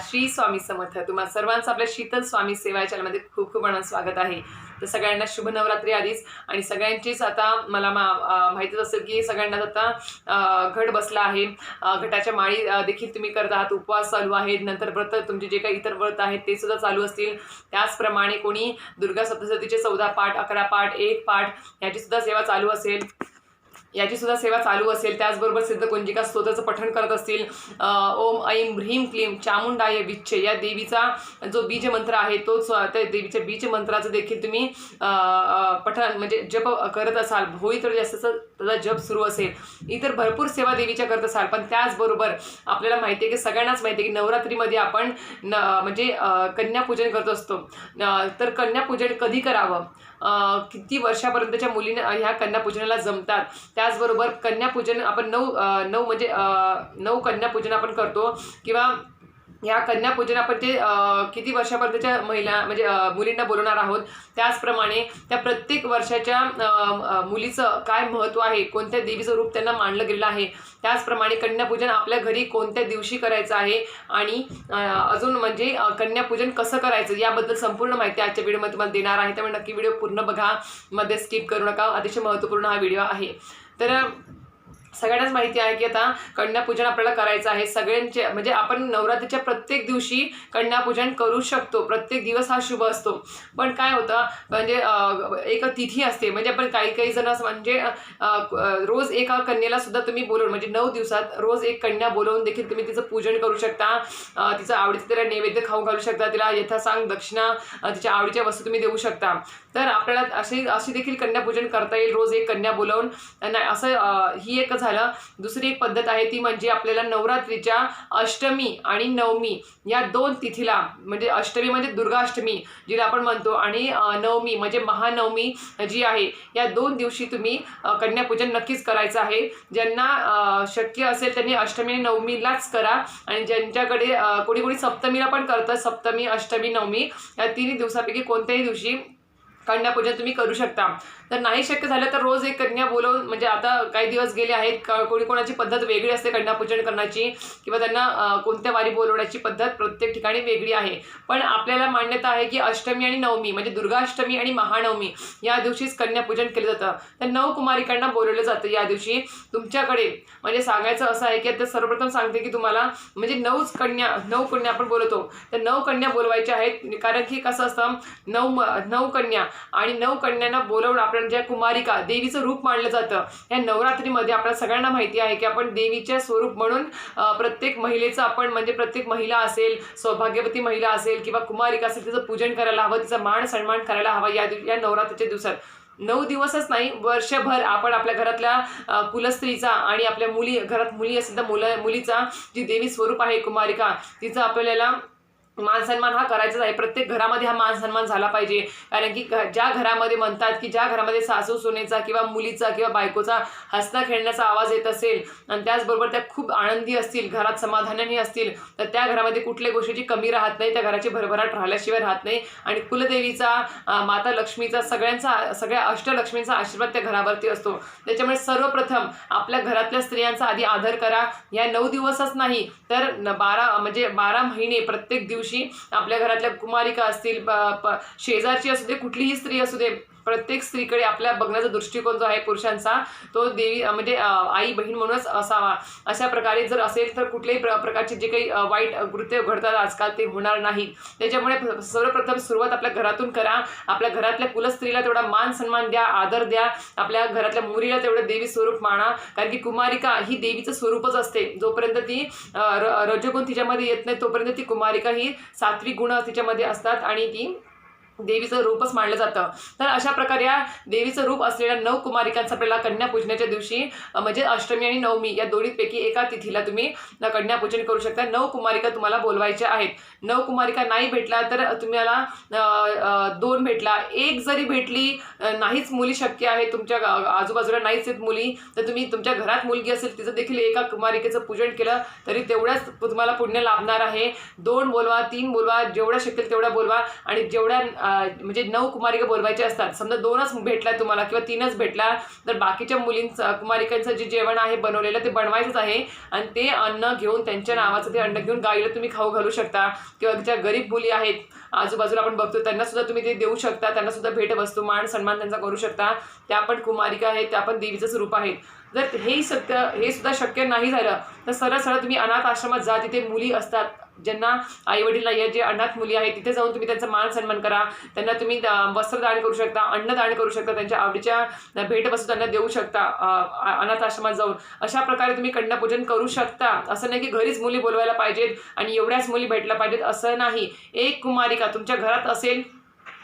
श्री स्वामी समर्थ. तुम्हाला सर्वांचं आपल्या शीतल स्वामी सेवा चॅनलमध्ये खूप खूप स्वागत आहे. तर सगळ्यांना शुभ नवरात्री आधीच. आणि सगळ्यांचीच आता मला माहितीच असेल की सगळ्यांना आता घट बसला आहे. घटाच्या माळी देखील तुम्ही करत आहात, उपवास चालू आहेत, नंतर व्रत तुमचे जे काही इतर व्रत आहेत ते सुद्धा चालू असतील. त्याचप्रमाणे कोणी दुर्गा सप्तशतीचे 14 पाठ, 11 पाठ, 1 पाठ याची सुद्धा सेवा चालू असेल. त्याचबरोबर सिद्धकुंजिका स्तोत्राचं पठण करत असतील. ओम ऐं ह्रीं क्लीं चामुंडाय विच्चे या देवीचा जो बीज मंत्र आहे तोच त्या देवीच्या बीज मंत्राचं देखील तुम्ही पठण म्हणजे जप करत असाल. होई तर जास्त त्याचा जप सुरू असेल. इतर भरपूर सेवा देवीच्या करत असाल. पण त्याचबरोबर आपल्याला माहिती आहे की सगळ्यांनाच माहिती आहे की नवरात्रीमध्ये आपण म्हणजे कन्यापूजन करत असतो. तर कन्यापूजन कधी करावं, किती वर्षापर्यंतच्या मुलीने ह्या कन्यापूजनाला जमतात. त्याचबरोबर कन्यापूजन आपण नऊ कन्यापूजन आपण करतो किंवा या कन्यापूजन आपण ते किती वर्षापर्यंतच्या महिला म्हणजे मुलींना बोलवणार आहोत. त्याचप्रमाणे त्या प्रत्येक वर्षाच्या मुलीचं काय महत्त्व आहे, कोणत्या देवीचं रूप त्यांना मानलं गेलेलं आहे. त्याचप्रमाणे कन्यापूजन आपल्या घरी कोणत्या दिवशी करायचं आहे आणि अजून म्हणजे कन्यापूजन कसं करायचं याबद्दल संपूर्ण माहिती आजच्या व्हिडिओमध्ये तुम्हाला देणार आहे. त्यामुळे नक्की व्हिडिओ पूर्ण बघा, मध्ये स्किप करू नका. अतिशय महत्त्वपूर्ण हा व्हिडिओ आहे. तर सगळ्यांनाच माहिती आहे की आता कन्यापूजन आपल्याला करायचं आहे. सगळ्यांचे म्हणजे आपण नवरात्रीच्या प्रत्येक दिवशी कन्यापूजन करू शकतो. प्रत्येक दिवस हा शुभ असतो. पण काय होतं म्हणजे एक तिथी असते. म्हणजे आपण काही जण म्हणजे रोज एका कन्येला सुद्धा तुम्ही बोलवून म्हणजे 9 दिवसात रोज एक कन्या बोलवून देखील तुम्ही तिचं पूजन करू शकता. तिचं आवडीचं तिला नैवेद्य खाऊ घालू शकता. तिला यथासांग दक्षिणा तिच्या आवडीच्या वस्तू तुम्ही देऊ शकता. तर आपल्याला अशी देखील कन्यापूजन करता येईल रोज एक कन्या बोलवून. असं ही एक झालं. दुसरी एक पद्धत आहे ती म्हणजे आपल्याला नवरात्रीच्या अष्टमी आणि नवमी या 2 तिथीला म्हणजे अष्टमी म्हणजे दुर्गाष्टमी जिला आपण म्हणतो आणि नवमी म्हणजे महानवमी जी आहे या 2 दिवशी तुम्ही कन्यापूजन नक्कीच करायचं आहे. ज्यांना शक्य असेल त्यांनी अष्टमी आणि नवमीलाच करा. आणि ज्यांच्याकडे कोणी सप्तमीला पण करतं, सप्तमी अष्टमी नवमी या 3 दिवसापैकी कोणत्याही दिवशी कन्यापूजन तुम्ही करू शकता. तर नाही शक्य झालं तर रोज एक कन्या बोलवून म्हणजे आता काही दिवस गेले आहेत, कोणाची पद्धत वेगळी असते कन्यापूजन करण्याची किंवा त्यांना कोणत्या वारी बोलवण्याची पद्धत प्रत्येक ठिकाणी वेगळी आहे. पण आपल्याला मान्यता आहे की अष्टमी आणि नवमी म्हणजे दुर्गाष्टमी आणि महानवमी या दिवशीच कन्यापूजन केलं जातं. तर 9 कुमारिकांना बोलवलं जातं या दिवशी. तुमच्याकडे म्हणजे सांगायचं असं आहे की आता सर्वप्रथम सांगते की तुम्हाला म्हणजे 9 कन्या आपण बोलवतो. तर 9 कन्या बोलवायच्या आहेत. कारण की कसं असतं 9 कन्या आणि 9 कन्यांना बोलवून आपल्याला ज्या कुमारिका देवीचं रूप मानलं जातं. या नवरात्रीमध्ये आपल्याला सगळ्यांना माहिती आहे की आपण देवीच्या स्वरूप म्हणून प्रत्येक महिलेचं आपण म्हणजे प्रत्येक महिला असेल, सौभाग्यवती महिला असेल किंवा कुमारिका असेल तिचं पूजन करायला हवं, तिचा मान सन्मान करायला हवा. या नवरात्रीच्या दिवसात 9 दिवसच नाही वर्षभर आपण आपल्या घरातल्या कुलस्त्रीचा आणि आपल्या घरात मुली असेल तर मुलीचा जी देवी स्वरूप आहे कुमारिका तिचा आपल्याला मान सन्मान हा करायचाच आहे. प्रत्येक घरामध्ये हा मान सन्मान झाला पाहिजे. कारण की ज्या घरामध्ये म्हणतात की ज्या घरामध्ये सासू सुनेचा किंवा मुलीचा किंवा बायकोचा हसता खेळण्याचा आवाज येत असेल आणि त्याचबरोबर त्या खूप आनंदी असतील, घरात समाधानाने असतील, तर त्या घरामध्ये कुठल्याही गोष्टीची कमी राहत नाही, त्या घराची भरभराट राहिल्याशिवाय राहत नाही. आणि कुलदेवीचा, माता लक्ष्मीचा, सगळ्या अष्टलक्ष्मींचा आशीर्वाद त्या घरावरती असतो. त्याच्यामुळे सर्वप्रथम आपल्या घरातल्या स्त्रियांचा आधी आदर करा. या 9 दिवसच नाही तर 12 महिने प्रत्येक दिवशी आपल्या घरातल्या कुमारिका असतील, शेजारची असू दे, कुठलीही स्त्री असू दे, प्रत्येक स्त्रीकडे आपल्या बघण्याचा दृष्टिकोन जो आहे पुरुषांचा तो देवी म्हणजे आई बहीण म्हणूनच असावा. अशा प्रकारे जर असेल तर कुठल्याही प्रकारचे जे काही वाईट कृत्य घडतात आजकाल ते होणार नाहीत. त्याच्यामुळे सर्वप्रथम सुरुवात आपल्या घरातून करा. आपल्या घरातल्या कुलस्त्रीला तेवढा मान सन्मान द्या, आदर द्या. आपल्या घरातल्या मुलीला तेवढं देवी स्वरूप माना. कारण की कुमारिका ही देवीचं स्वरूपच असते. जोपर्यंत ती रजोगुण तिच्यामध्ये येत नाही तोपर्यंत ती कुमारिका ही सात्विक गुण तिच्यामध्ये असतात आणि ती देवीचं रूपच मानलं जातं. तर अशा प्रकारे या देवीचं रूप असलेल्या 9 कुमारिकांचा आपल्याला कन्यापूजनाच्या दिवशी म्हणजे अष्टमी आणि नवमी या दोन्हीपैकी एका तिथीला तुम्ही कन्यापूजन करू शकता. 9 कुमारिका तुम्हाला बोलवायच्या आहेत. 9 कुमारिका नाही भेटला तर तुम्हाला 2 भेटला, 1 जरी भेटली नाहीच मुली शक्य आहे, तुमच्या आजूबाजूला नाहीच आहेत मुली, तर तुम्ही तुमच्या घरात मुलगी असेल तिचं देखील एका कुमारिकेचं पूजन केलं तरी तेवढ्याच तुम्हाला पुण्य लाभणार आहे. 2 बोलवा, 3 बोलवा, जेवढ्या शक्य तेवढ्या बोलवा. आणि जेवढ्या म्हणजे 9 कुमारिका बोलवायच्या असतात. समजा 2च भेटल्या तुम्हाला किंवा 3च भेटल्या, तर बाकीच्या कुमारिकांचं जे जेवण आहे बनवलेलं ते बनवायचंच आहे आणि ते अन्न घेऊन त्यांच्या नावाचं ते अन्न घेऊन गाईला तुम्ही खाऊ घालू शकता. किंवा ज्या गरीब मुली आहेत आजूबाजूला आपण बघतो त्यांना सुद्धा तुम्ही ते देऊ शकता. त्यांना सुद्धा भेटवस्तू मान सन्मान त्यांचा करू शकता. त्या पण कुमारिका आहेत, त्या पण देवीचंच रूप आहेत. जर हे सुद्धा शक्य नाही झालं तर सरळ सरळ तुम्ही अनाथ आश्रमात जा. तिथे मुली असतात ज्यांना आईवडील नाही आहेत, जे अनाथ मुली आहेत, तिथे जाऊन तुम्ही त्यांचा मान सन्मान करा. त्यांना तुम्ही वस्त्रदान करू शकता, अन्नदान करू शकता, त्यांच्या आवडीच्या भेटवस्तू त्यांना देऊ शकता अनाथ आश्रमात जाऊन. अशा प्रकारे तुम्ही कन्यापूजन करू शकता. असं नाही की घरीच मुली बोलवायला पाहिजेत आणि एवढ्याच मुली भेटल्या पाहिजेत असं नाही. एक कुमारिका तुमच्या घरात असेल,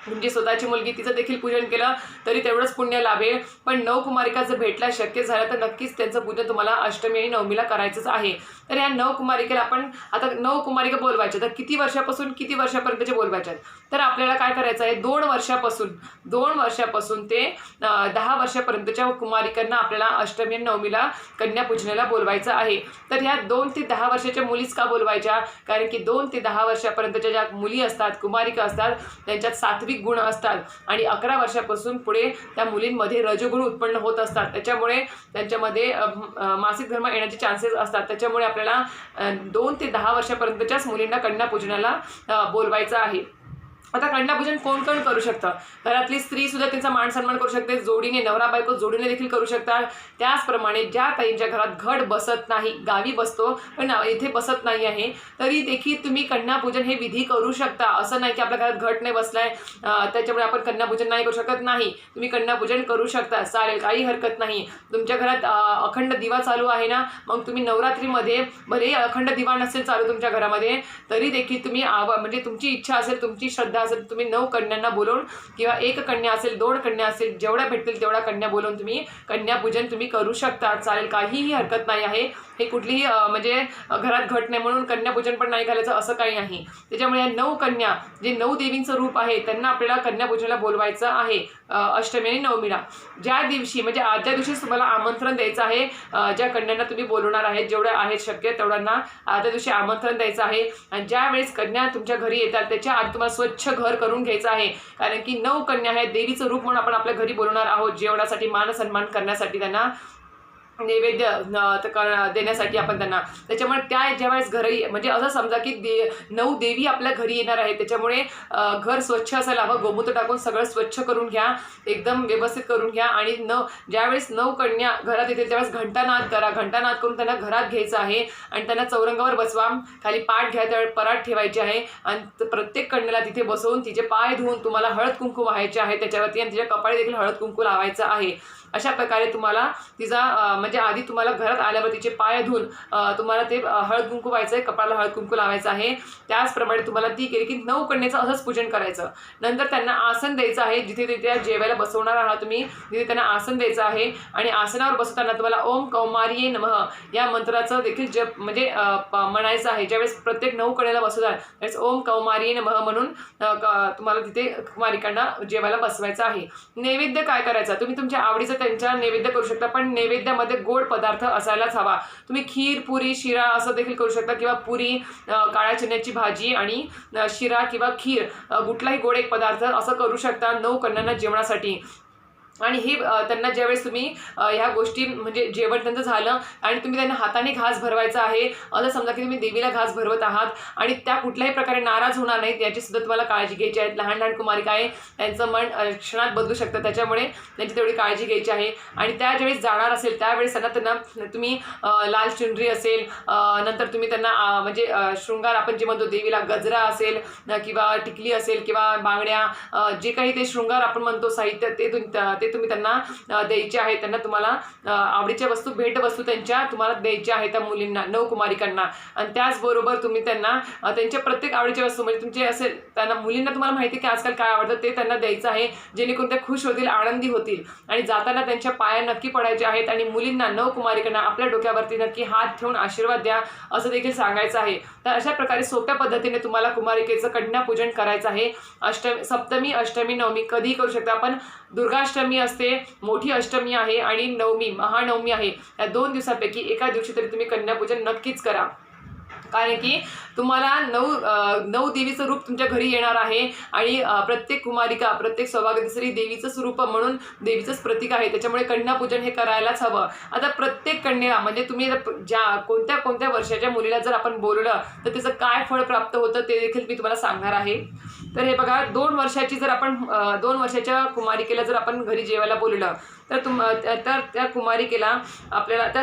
तुमची स्वतःची मुलगी, तिचं देखील पूजन केलं तरी तेवढंच पुण्य लाभेल. पण 9 कुमारिका जर भेटल्या शक्य झालं तर नक्कीच त्यांचं पूजन तुम्हाला अष्टमी आणि नवमीला करायचंच आहे. तर या 9 कुमारिकेला आपण आता 9 कुमारिका बोलवायच्या, तर किती वर्षापासून किती वर्षापर्यंतच्या बोलवायच्या? तर आपल्याला काय करायचं आहे, 2 वर्षापासून ते 10 वर्षापर्यंतच्या कुमारिकांना आपल्याला अष्टमी आणि नवमीला कन्यापूजनाला बोलवायचं आहे. तर ह्या 2 ते 10 वर्षाच्या मुलीच का बोलवायच्या? कारण की 2 ते 10 वर्षापर्यंतच्या ज्या मुली असतात, कुमारिका असतात, त्यांच्यात सात्विक गुण असतात आणि 11 वर्षापासून पुढे त्या मुलींमध्ये रजोगुण उत्पन्न होत असतात. त्याच्यामुळे त्यांच्यामध्ये मासिक धर्म येण्याचे चान्सेस असतात. त्याच्यामुळे आपल्याला 2 ते 10 वर्षापर्यंतच्याच मुलींना कन्यापूजनाला बोलवायचं आहे. आता कन्यापूजन कोण कोण करू शकतं? घरातली स्त्री सुद्धा त्यांचा मान सन्मान करू शकते, जोडीने नवरा बायको जोडीने देखील करू शकतात. त्याचप्रमाणे ज्या ताईंच्या घरात घट बसत नाही, गावी बसतो पण इथे बसत नाही आहे, तरी देखील तुम्ही कन्यापूजन हे विधी करू शकता. असं नाही की आपल्या घरात घट नाही बसलाय त्याच्यामुळे आपण कन्यापूजन नाही करू शकत. नाही, तुम्ही कन्यापूजन करू शकता, चालेल, काही हरकत नाही. तुमच्या घरात अखंड दिवा चालू आहे ना, मग तुम्ही नवरात्रीमध्ये भले अखंड दिवा नसेल चालू तुमच्या घरामध्ये, तरी देखील तुम्ही म्हणजे तुमची इच्छा असेल, तुमची श्रद्धा असेल, तुम्ही 9 कन्यांना बोलवून किंवा 1 कन्या असेल, 2 कन्या असेल, जेवढ्या भेटतील तेवढ्या कन्या बोलवून तुम्ही कन्यापूजन तुम्ही करू शकता. चालेल, काहीही हरकत नाही आहे. हे कुठलीही म्हणजे घरात घट नाही म्हणून कन्यापूजन पण नाही घालायचं असं काही नाही. त्याच्यामुळे या 9 कन्या, जे 9 देवींचं रूप आहे, त्यांना आपल्याला कन्यापूजनाला बोलवायचं आहे अष्टमी आणि नवमीला. ज्या दिवशी म्हणजे आजच्या दिवशीच तुम्हाला आमंत्रण द्यायचं आहे. ज्या कन्यांना तुम्ही बोलवणार आहेत, जेवढ्या आहेत शक्य तेवढ्यांना आजच्या दिवशी आमंत्रण द्यायचं आहे. आणि ज्या वेळेस कन्या तुमच्या घरी येतात त्याच्या आधी तुम्हाला स्वच्छ घर करून घ्यायचं आहे. कारण की 9 कन्या आहेत, देवीचं रूप म्हणून आपण आपल्या घरी बोलवणार आहोत. जेवणासाठी, मान सन्मान करण्यासाठी, त्यांना नैवेद्य देण्यासाठी आपण त्यांना. त्याच्यामुळे त्या ज्यावेळेस घरी म्हणजे असं समजा की 9 देवी आपल्या घरी येणार आहेत, त्याच्यामुळे घर स्वच्छ असायला हवं. गोमूत्र टाकून सगळं स्वच्छ करून घ्या, एकदम व्यवस्थित करून घ्या. आणि ज्यावेळेस 9 कन्या घरात येतील त्यावेळेस घंटानाद करा. घंटानाद करून त्यांना घरात घ्यायचं आहे आणि त्यांना चौरंगावर बसवा. खाली पाठ घ्या, त्यावेळेस पराठ ठेवायचे आहे आणि प्रत्येक कन्याला तिथे बसवून तिचे पाय धुवून तुम्हाला हळद कुंकू व्हायचे आहे त्याच्यावरती आणि तिच्या कपाळी देखील हळद कुंकू लावायचं आहे. अशा प्रकारे तुम्हाला तिचा म्हणजे आधी तुम्हाला घरात आल्यावर तिचे पाय धुवून तुम्हाला ते हळद कुंकू व्हायचं आहे, कपाळाला हळद कुंकू लावायचं आहे. त्याचप्रमाणे तुम्हाला ती केली की 9 कन्याचं असंच पूजन करायचं. नंतर त्यांना आसन द्यायचं आहे. जिथे तिथे जेवायला बसवणार आहात तुम्ही, तिथे त्यांना आसन द्यायचं आहे. आणि आसनावर बसताना तुम्हाला ओम कौमार्ये नमः या मंत्राचं देखील जप म्हणजे म्हणायचं आहे. ज्यावेळेस प्रत्येक 9 कन्याला बसवतात त्यावेळेस ओम कौमार्ये नमः म्हणून तुम्हाला तिथे कुमारिकांना जेवायला बसवायचं आहे. नैवेद्य काय करायचा? तुम्ही तुमच्या आवडीचं त्यांच्या नैवेद्य करू शकता, पण नैवेद्यामध्ये गोड पदार्थ असायलाच हवा. तुम्ही खीर, पुरी, शिरा असं देखील करू शकता किंवा पुरी, काळ्या चण्याची भाजी आणि शिरा किंवा खीर, कुठलाही गोड एक पदार्थ असं करू शकता 9 कन्यांना जेवणासाठी. आणि हे त्यांना ज्यावेळेस तुम्ही ह्या गोष्टी म्हणजे जेवण त्यांचं झालं आणि तुम्ही त्यांना हाताने घास भरवायचा आहे. असं समजा की तुम्ही देवीला घास भरवत आहात आणि त्या कुठल्याही प्रकारे नाराज होणार नाहीत याची सुद्धा तुम्हाला काळजी घ्यायची आहे. लहान लहान कुमारिका आहे, त्यांचं मन क्षणात बदलू शकतं, त्याच्यामुळे त्यांची तेवढी काळजी घ्यायची आहे. आणि त्या ज्यावेळेस जाणार असेल त्यावेळेस त्यांना तुम्ही लाल चुनरी असेल, नंतर तुम्ही त्यांना म्हणजे शृंगार आपण जे म्हणतो देवीला गजरा असेल किंवा टिकली असेल किंवा बांगड्या, जे काही ते शृंगार आपण म्हणतो साहित्य ते तुम्ही त्यांना द्यायचे आहे. त्यांना तुम्हाला आवडीच्या वस्तू, भेटवस्तू त्यांच्या तुम्हाला द्यायच्या आहेत त्या मुलींना, 9 कुमारिकांना. आणि त्याचबरोबर तुम्ही त्यांना त्यांच्या प्रत्येक आवडीच्या वस्तू म्हणजे तुमचे असेल त्यांना मुलींना तुम्हाला माहिती की आजकाल काय आवडतं ते त्यांना द्यायचं आहे, जेणेकरून ते खुश होतील, आनंदी होतील. आणि जाताना त्यांच्या पाया नक्की पडायचे आहेत. आणि मुलींना 9 कुमारिकांना आपल्या डोक्यावरती नक्की हात ठेवून आशीर्वाद द्या असं देखील सांगायचं आहे. तर अशा प्रकारे सोप्या पद्धतीने तुम्हाला कुमारिकेचं कन्यापूजन करायचं आहे. सप्तमी, अष्टमी, नवमी कधीही करू शकता. आपण दुर्गाष्टमी असते, मोठी अष्टमी आहे आणि नवमी, महानवमी आहे. या 2 दिवसापैकी एका दिवशी तरी तुम्ही कन्यापूजन नक्कीच करा. कारण की तुम्हाला नऊ देवीचं रूप तुमच्या घरी येणार आहे आणि प्रत्येक कुमारिका, प्रत्येक सौभाग्यवती देवीचं स्वरूप म्हणून देवीचंच प्रतीक आहे. त्याच्यामुळे कन्यापूजन हे करायलाच हवं. आता प्रत्येक कन्या म्हणजे तुम्ही कोणत्या कोणत्या वर्षाच्या मुलीला जर आपण बोलवलं तर त्याचं काय फळ प्राप्त होतं ते देखील मी तुम्हाला सांगणार आहे. तर हे बघा, 2 वर्षाची जर आपण 2 वर्षाच्या कुमारिकेला जर आपण घरी जेवायला बोलवलं तर त्या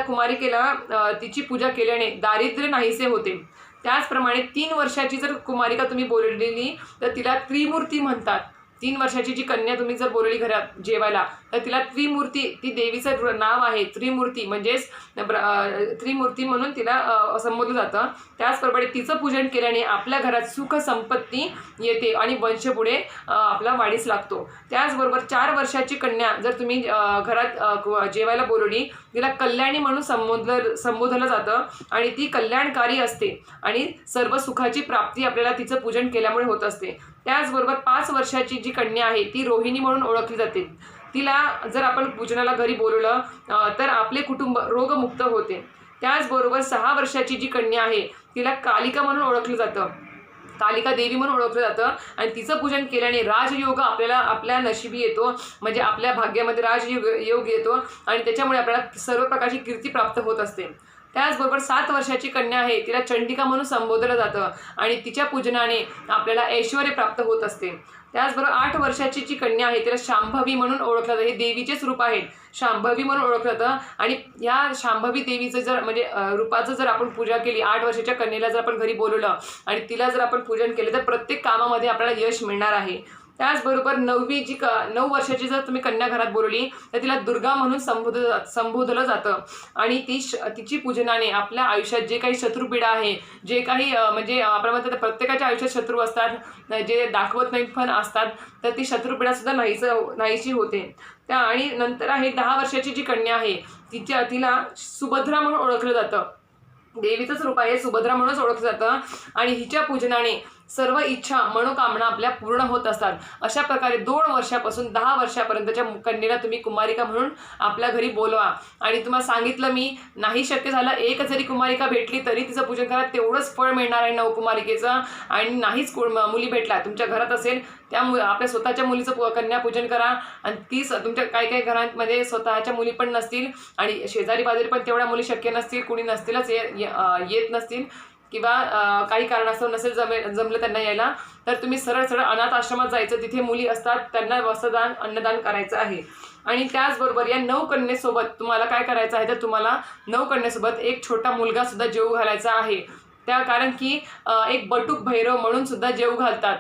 कुमारिकेला तिची पूजा केल्याने दारिद्र्य नाहीसे होते. त्याचप्रमाणे 3 वर्षाची जर कुमारिका तुम्ही बोलवलेली तर तिला त्रिमूर्ती म्हणतात. 3 वर्षाची जी कन्या तुम्ही जर बोलवली घरात जेवायला तर तिला त्रिमूर्ती, ती देवीचं नाव आहे त्रिमूर्ती, म्हणजेच त्रिमूर्ती म्हणून तिला संबोधलं जातं. त्याचप्रमाणे तिचं पूजन केल्याने आपल्या घरात सुख संपत्ती येते आणि वंश पुढे आपला वाढीस लागतो. त्याचबरोबर 4 वर्षाची कन्या जर तुम्ही घरात जेवायला बोलवली तिला कल्याणी म्हणून संबोधलं जातं आणि ती कल्याणकारी असते आणि सर्व सुखाची प्राप्ती आपल्याला तिचं पूजन केल्यामुळे होत असते. त्याचबरोबर 5 वर्षाची जी कन्या आहे ती रोहिणी म्हणून ओळखली जाते. तिला जर आपण पूजनाला घरी बोलवलं तर आपले कुटुंब रोगमुक्त होते. त्याचबरोबर 6 वर्षाची जी कन्या आहे तिला कालिका म्हणून ओळखलं जातं, कालिका देवी म्हणून ओळखलं जातं आणि तिचं पूजन केल्याने राजयोग आपल्या नशिबी येतो, म्हणजे आपल्या भाग्यामध्ये राजयोग येतो आणि त्याच्यामुळे आपल्याला सर्व प्रकारची कीर्ती प्राप्त होत असते. त्याचबरोबर 7 वर्षाची कन्या आहे तिला चंडिका म्हणून संबोधलं जातं आणि तिच्या पूजनाने आपल्याला ऐश्वर्य प्राप्त होत असते. त्याचबरोबर 8 वर्षाची जी कन्या आहे तिला शांभवी म्हणून ओळखलं जातं. हे देवीचेच रूप आहेत, शांभवी म्हणून ओळखलं जातं आणि या शांभवी देवीचं जर म्हणजे रूपाचं जर आपण पूजा केली, 8 वर्षाच्या कन्येला जर आपण घरी बोलवलं आणि तिला जर आपण पूजन केलं तर प्रत्येक कामामध्ये आपल्याला यश मिळणार आहे. त्याचबरोबर 9 वर्षाची जर तुम्ही कन्या घरात बोलवली तर तिला दुर्गा म्हणून संबोधलं जातं आणि तिची पूजनाने आपल्या आयुष्यात जे काही शत्रुपीडा आहे, जे काही म्हणजे आपण म्हणतो प्रत्येकाच्या आयुष्यात शत्रू असतात, जे दाखवत नाही पण असतात, तर ती शत्रुपीडासुद्धा नाहीशी होते. आणि नंतर आहे 10 वर्षाची जी कन्या आहे तिला सुभद्रा म्हणून ओळखलं जातं. देवीचंच रूप आहे, सुभद्रा म्हणूनच ओळखलं जातं आणि हिच्या पूजनाने सर्व इच्छा मनोकामना आपल्या पूर्ण होत असतात. अशा प्रकारे 2 वर्षापासून 10 वर्षापर्यंतच्या कन्येला तुम्ही कुमारिका म्हणून आपल्या घरी बोलवा. आणि तुम्हाला सांगितलं मी, नाही शक्य झालं एक जरी कुमारिका भेटली तरी तिचं पूजन करा, तेवढंच फळ मिळणार आहे 9 कुमारिकेचं. आणि नाहीच मुली भेटला तुमच्या घरात असेल त्यामुळे आपल्या स्वतःच्या मुलीचं कन्या पूजन करा. आणि तीच तुमच्या काही घरांमध्ये स्वतःच्या मुली पण नसतील आणि शेजारी बाजारी पण तेवढ्या मुली शक्य नसतील, कुणी नसतीलच येत नसतील किंवा काही कारणास्तव नसेल जमलं त्यांना यायला, तर तुम्ही सरळ अनाथ आश्रमात जायचं, तिथे मुली असतात, त्यांना वस्त्रदान अन्नदान करायचं आहे. आणि त्याचबरोबर या 9 कन्येसोबत तुम्हाला काय करायचं आहे तर तुम्हाला 9 कन्येसोबत एक छोटा मुलगा सुद्धा जेवू घालायचा आहे. कारण की एक बटूक भैरव म्हणून सुद्धा जेवू घालतात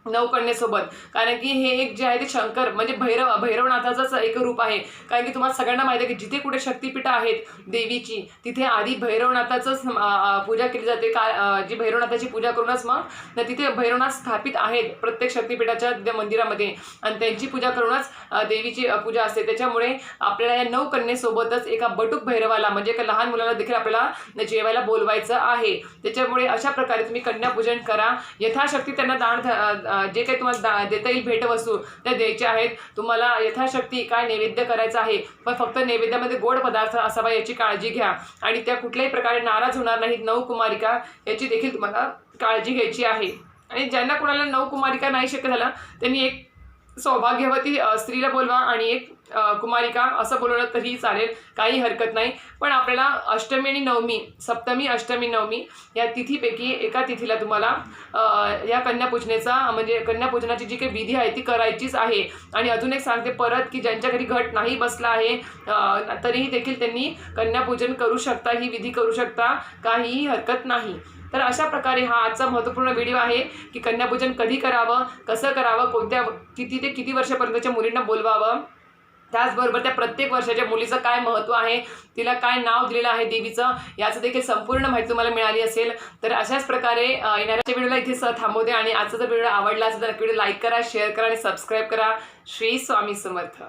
9 कन्येसोबत, कारण की हे एक जे आहे ते शंकर म्हणजे भैरवनाथाचंच एक रूप आहे. कारण की तुम्हाला सगळ्यांना माहिती आहे की जिथे कुठे शक्तिपीठं आहेत देवीची तिथे आधी भैरवनाथाचंच पूजा केली जाते. जी भैरवनाथाची पूजा करूनच मग तिथे भैरवनाथ स्थापित आहेत प्रत्येक शक्तिपीठाच्या मंदिरामध्ये आणि त्यांची पूजा करूनच देवीची पूजा असते. त्याच्यामुळे आपल्याला या 9 कन्येसोबतच एका बटूक भैरवाला म्हणजे एका लहान मुलाला देखील आपल्याला जेवायला बोलवायचं आहे. त्याच्यामुळे अशा प्रकारे तुम्ही कन्यापूजन करा. यथाशक्ती त्यांना दान जे काही तुम्हाला देता येईल भेटवस्तू त्या द्यायच्या आहेत. तुम्हाला यथाशक्ती काय नैवेद्य करायचं आहे, पण फक्त नैवेद्यामध्ये गोड पदार्थ असावा याची काळजी घ्या आणि त्या कुठल्याही प्रकारे नाराज होणार नाहीत 9 कुमारिका याची देखील तुम्हाला काळजी घ्यायची आहे. आणि ज्यांना कोणाला 9 कुमारिका नाही शक्य झाला त्यांनी एक सौभाग्यवती स्त्रीला बोलवा आणि एक कुमारिका असं बोलवलं तरी चालेल, काही हरकत नाही. पण आपल्याला अष्टमी आणि नवमी, सप्तमी अष्टमी नवमी या तिथीपैकी एका तिथीला तुम्हाला या कन्यापूजनेचा म्हणजे कन्यापूजनाची जी काही विधी आहे ती करायचीच आहे. आणि अजून एक सांगते परत की ज्यांच्या घरी घट नाही बसला आहे तरीही देखील त्यांनी कन्यापूजन करू शकता, ही विधी करू शकता, काहीही हरकत नाही. तर अशा प्रकारे हा आजचा महत्त्वपूर्ण व्हिडिओ आहे की कन्यापूजन कधी करावं, कसं करावं, किती ते किती वर्षापर्यंतच्या मुलींना बोलवावं, त्याचबरोबर त्या प्रत्येक वर्षाच्या मुलीचं काय महत्त्व आहे, तिला काय नाव दिलेलं आहे देवीचं, याचं देखील संपूर्ण माहिती तुम्हाला मिळाली असेल. तर अशाच प्रकारे येणाऱ्या व्हिडिओला इथेच थांबवते आणि आजचा जर व्हिडिओ आवडला असेल तर व्हिडिओ लाईक करा, शेअर करा आणि सबस्क्राईब करा. श्री स्वामी समर्थ.